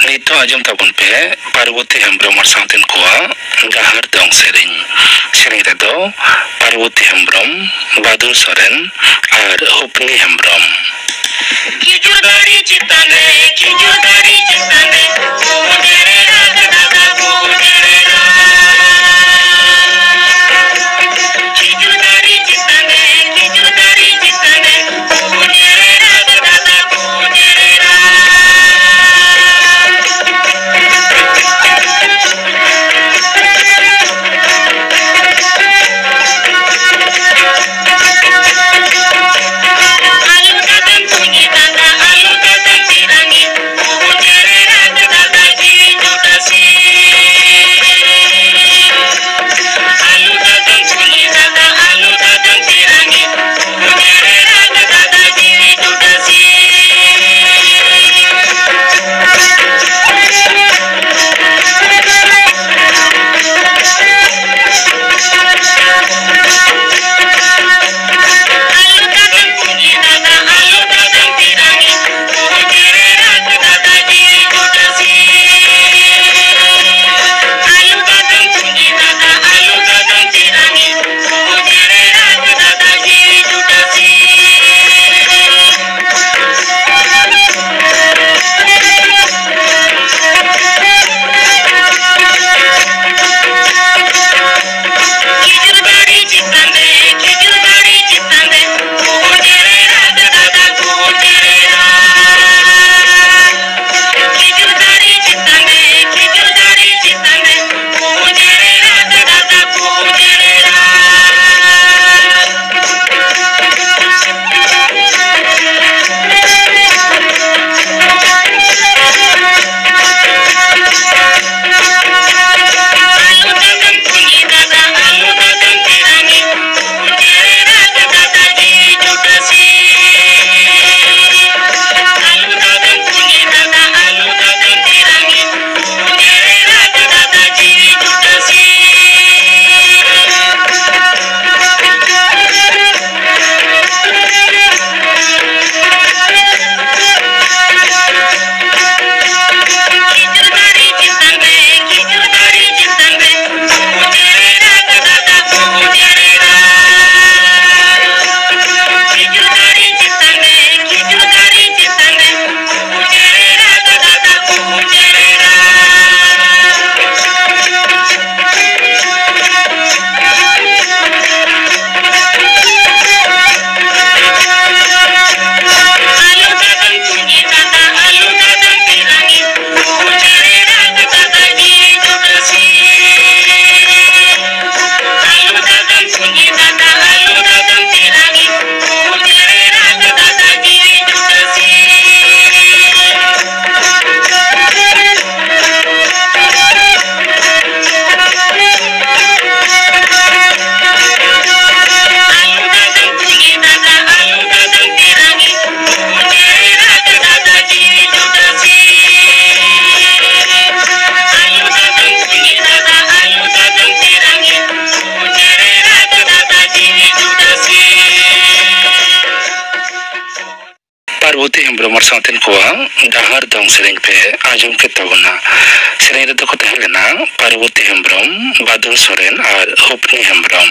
Nito ajam tabun pe Parvati Hembrom ar sauten koa gahar dong sering redo Parvati Hembrom, Badul Soren ar Hupni Hembrom. Kijur dari citane kumudere raga kumudere ra. Kijur dari citane kumudere raga kumudere ra. Parvati Hembrom ar sauten koa gahar dong sering pe ajam ke tabuna. Sering redo ko tahelena Parvati Hembrom, Badul Soren ar Hupni Hembrom.